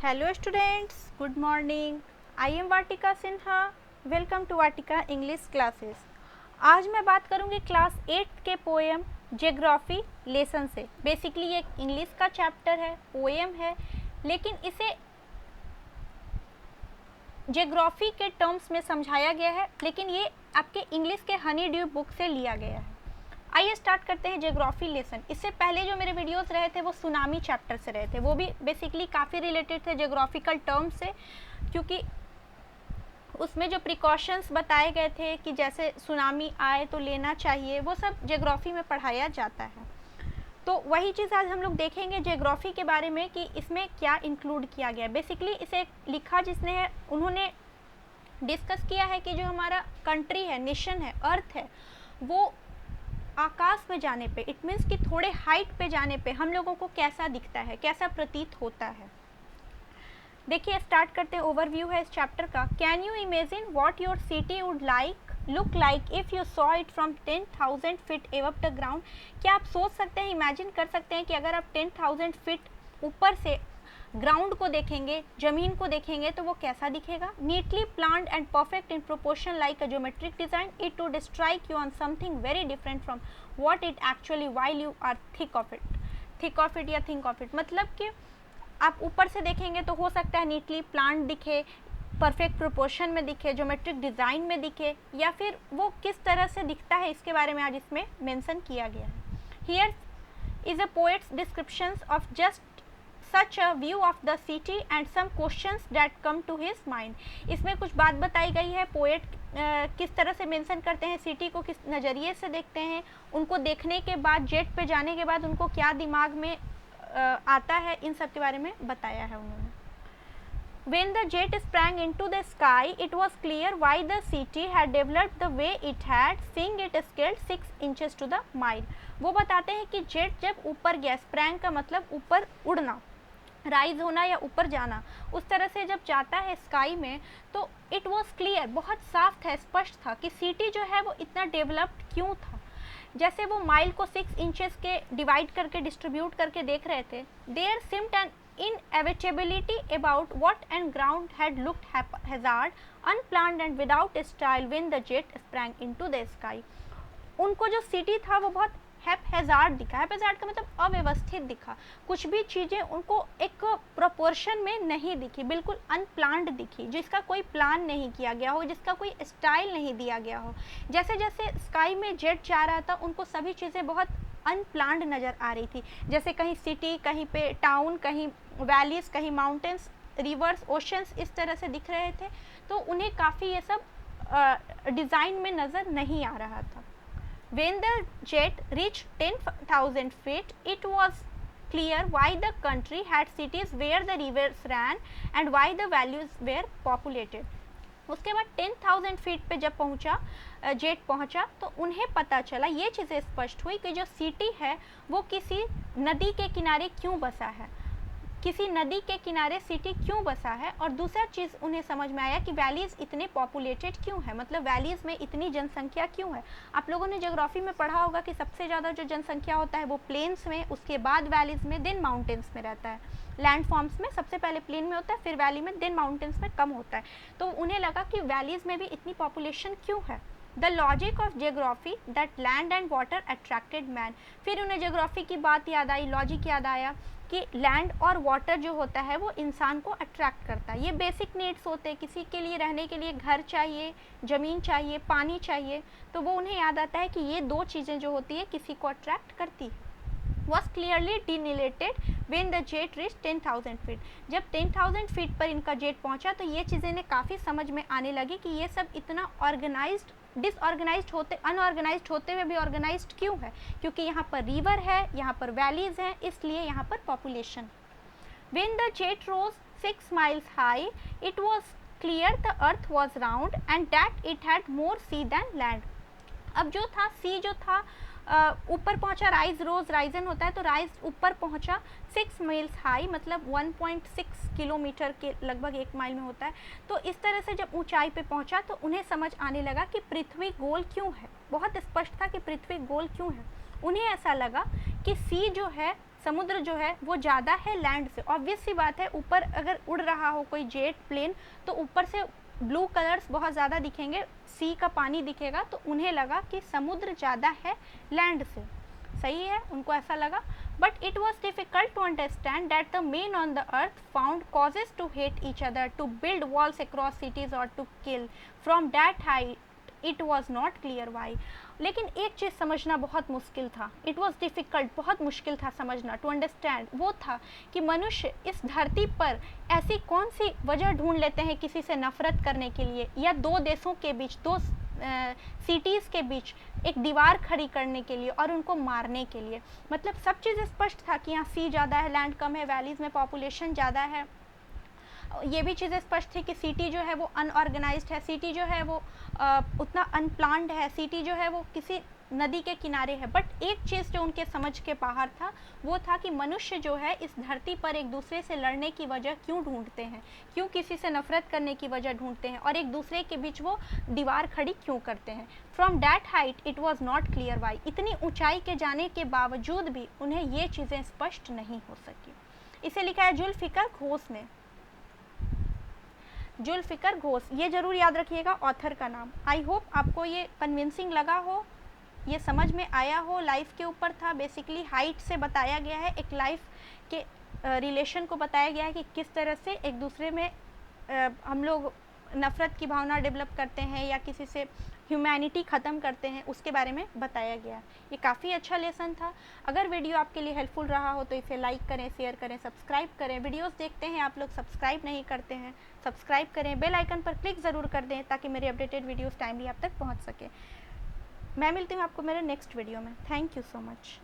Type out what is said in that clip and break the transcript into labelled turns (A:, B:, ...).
A: Hello students, good morning. I am Vatika Sinha. Welcome to Vatika English classes. आज मैं बात करूंगी class 8 के पोएम ज्योग्राफी लेसन से। बेसिकली ये इंग्लिश का चैप्टर है, पोएम है, लेकिन इसे ज्योग्राफी के टर्म्स में समझाया गया है, लेकिन ये आपके इंग्लिश के हनी ड्यू बुक से लिया गया है। आइए स्टार्ट करते हैं ज्योग्राफी लेसन। इससे पहले जो मेरे वीडियोस रहे थे वो सुनामी चैप्टर से रहे थे, वो भी बेसिकली काफ़ी रिलेटेड थे ज्योग्राफिकल टर्म्स से, क्योंकि उसमें जो प्रिकॉशंस बताए गए थे कि जैसे सुनामी आए तो लेना चाहिए, वो सब ज्योग्राफी में पढ़ाया जाता है। तो वही चीज़ आज हम लोग देखेंगे ज्योग्राफी के बारे में कि इसमें क्या इंक्लूड किया गया। बेसिकली इसे लिखा जिसने है, उन्होंने डिस्कस किया है कि जो हमारा कंट्री है, नेशन है, अर्थ है, वो आकाश में जाने पे, इट मीन्स कि थोड़े हाइट पे जाने पे हम लोगों को कैसा दिखता है, कैसा प्रतीत होता है। देखिए स्टार्ट करते हैं, ओवरव्यू है इस चैप्टर का। Can you imagine what your city would look like if you saw it from 10,000 feet above the ground. क्या आप सोच सकते हैं, इमेजिन कर सकते हैं कि अगर आप 10,000 फीट ऊपर से ग्राउंड को देखेंगे, जमीन को देखेंगे, तो वो कैसा दिखेगा। Neatly planned and perfect in proportion like a geometric design, it would strike you on something very different from what it actually while you are think of it या थिंक ऑफ इट। मतलब कि आप ऊपर से देखेंगे तो हो सकता है नीटली प्लान्ड दिखे, परफेक्ट प्रोपोर्शन में दिखे, ज्योमेट्रिक डिज़ाइन में दिखे, या फिर वो किस तरह से दिखता है इसके बारे में आज इसमें मेंशन किया गया है। Here is a poets descriptions of just such a view of the city and some questions that come to his mind। इसमें कुछ बात बताई गई है, पोएट किस तरह से मेंशन करते हैं सिटी को, किस नज़रिए से देखते हैं, उनको देखने के बाद, जेट पे जाने के बाद उनको क्या दिमाग में आता है, इन सब के बारे में बताया है उन्होंने। When the jet sprang into the sky, it was clear why the city had developed the way it had, seeing it scaled 6 inches to the mile। वो बताते हैं कि जेट जब ऊपर गया, स्प्रैंग का मतलब ऊपर उड़ना, राइज होना या ऊपर जाना, उस तरह से जब जाता है स्काई में, तो इट वॉज क्लियर, बहुत साफ था, स्पष्ट था कि सिटी जो है वो इतना डेवलप्ड क्यों था। जैसे वो माइल को 6 इंचेस के डिवाइड करके, डिस्ट्रीब्यूट करके देख रहे थे, there seemed an inevitability about what and ground had looked hazard, unplanned and without style when the jet sprang into the sky। उनको जो सिटी था वो बहुत हैजार्ड दिखा। हैजार्ड का मतलब अव्यवस्थित दिखा, कुछ भी चीज़ें उनको एक प्रोपोर्शन में नहीं दिखी, बिल्कुल अनप्लान्ड दिखी, जिसका कोई प्लान नहीं किया गया हो, जिसका कोई स्टाइल नहीं दिया गया हो। जैसे जैसे स्काई में जेट जा रहा था, उनको सभी चीज़ें बहुत अनप्लान्ड नज़र आ रही थी, जैसे कहीं सिटी, कहीं पे टाउन, कहीं वैलीज, कहीं माउंटेन्स, रिवर्स, ओशंस, इस तरह से दिख रहे थे। तो उन्हें काफ़ी ये सब डिज़ाइन में नज़र नहीं आ रहा था। When the jet reached 10,000 feet, it was clear why the country had cities where the rivers ran and why the valleys were populated। उसके बाद 10,000 फीट पे जब पहुंचा, जेट पहुंचा, तो उन्हें पता चला, ये चीज़ें स्पष्ट हुई कि जो सिटी है वो किसी नदी के किनारे क्यों बसा है, किसी नदी के किनारे सिटी क्यों बसा है। और दूसरा चीज़ उन्हें समझ में आया कि वैलीज़ इतने पॉपुलेटेड क्यों है, मतलब वैलीज़ में इतनी जनसंख्या क्यों है। आप लोगों ने ज्योग्राफी में पढ़ा होगा कि सबसे ज़्यादा जो जनसंख्या होता है वो प्लेन्स में, उसके बाद वैलीज़ में, देन माउंटेन्स में रहता है। लैंड फॉर्म्स में सबसे पहले प्लेन में होता है, फिर वैली में, देन माउंटेन्स में कम होता है। तो उन्हें लगा कि वैलीज़ में भी इतनी पॉपुलेशन क्यों है। The logic of geography that land and water attracted man. फिर उन्हें जियोग्राफी की बात याद आई, लॉजिक याद आया कि लैंड और वाटर जो होता है वो इंसान को अट्रैक्ट करता है। ये बेसिक नीड्स होते हैं, किसी के लिए रहने के लिए घर चाहिए, ज़मीन चाहिए, पानी चाहिए, तो वो उन्हें याद आता है कि ये दो चीज़ें जो होती है किसी को अट्रैक्ट करती है। was clearly delineated when the jet reached 10,000 feet। जब 10,000 फीट पर इनका जेट पहुंचा तो ये चीज़ें ने काफ़ी समझ में आने लगी कि ये सब इतना ऑर्गेनाइज्ड, डिसऑर्गेनाइज्ड होते, अनऑर्गेनाइज्ड होते हुए भी ऑर्गेनाइज्ड क्यों है, क्योंकि यहाँ पर रिवर है, यहाँ पर वैलीज़ हैं, इसलिए यहाँ पर population. When the jet rose 6 miles high, it was clear the earth was round and that it had more sea than land। अब जो था, सी जो था, ऊपर पहुंचा, राइज रोज राइजन होता है, तो राइज ऊपर पहुंचा 6 माइल्स हाई, मतलब 1.6 किलोमीटर के लगभग 1 माइल में होता है। तो इस तरह से जब ऊंचाई पे पहुंचा तो उन्हें समझ आने लगा कि पृथ्वी गोल क्यों है, बहुत स्पष्ट था कि पृथ्वी गोल क्यों है। उन्हें ऐसा लगा कि सी जो है समुद्र जो है वो ज़्यादा है लैंड से। ऑब्वियस सी बात है, ऊपर अगर उड़ रहा हो कोई जेट प्लेन तो ऊपर से ब्लू कलर्स बहुत ज़्यादा दिखेंगे, सी का पानी दिखेगा, तो उन्हें लगा कि समुद्र ज़्यादा है लैंड से। सही है, उनको ऐसा लगा। But it was difficult to understand that the men on the earth found causes to hate each other, to build walls across cities और to kill from that height it was not clear why. लेकिन एक चीज़ समझना बहुत मुश्किल था, it was difficult, बहुत मुश्किल था समझना, टू अंडरस्टैंड, वो था कि मनुष्य इस धरती पर ऐसी कौन सी वजह ढूंढ लेते हैं किसी से नफरत करने के लिए, या दो देशों के बीच, दो सिटीज़ के बीच एक दीवार खड़ी करने के लिए और उनको मारने के लिए। मतलब सब चीज़ स्पष्ट था कि यहाँ सी ज़्यादा है, लैंड कम है, वैलीज़ में पॉपुलेशन ज़्यादा है। ये भी चीज़ें स्पष्ट थी कि सिटी जो है वो अनऑर्गेनाइज्ड है, सिटी जो है वो उतना अनप्लान्ड है, सिटी जो है वो किसी नदी के किनारे है। बट एक चीज़ जो उनके समझ के बाहर था वो था कि मनुष्य जो है इस धरती पर एक दूसरे से लड़ने की वजह क्यों ढूंढते हैं, क्यों किसी से नफरत करने की वजह ढूंढते हैं और एक दूसरे के बीच वो दीवार खड़ी क्यों करते हैं। From that height it was not clear why, इतनी ऊंचाई के जाने के बावजूद भी उन्हें ये चीज़ें स्पष्ट नहीं हो सकी। इसे लिखा है जुल्फ़िकर घोष ने, जुल्फ़िकर घोष, ये जरूर याद रखिएगा ऑथर का नाम। आई होप आपको ये कन्विंसिंग लगा हो, ये समझ में आया हो। लाइफ के ऊपर था, बेसिकली हाइट से बताया गया है, एक लाइफ के रिलेशन को बताया गया है कि किस तरह से एक दूसरे में हम लोग नफ़रत की भावना डेवलप करते हैं या किसी से ह्यूमैनिटी ख़त्म करते हैं, उसके बारे में बताया गया। ये काफ़ी अच्छा लेसन था। अगर वीडियो आपके लिए हेल्पफुल रहा हो तो इसे लाइक करें, शेयर करें, सब्सक्राइब करें। वीडियोस देखते हैं आप लोग, सब्सक्राइब नहीं करते हैं, सब्सक्राइब करें, बेल आइकन पर क्लिक ज़रूर कर दें ताकि मेरे अपडेटेड वीडियोस टाइमली आप तक पहुँच सके। मैं मिलती हूँ आपको मेरे नेक्स्ट वीडियो में। Thank you so much.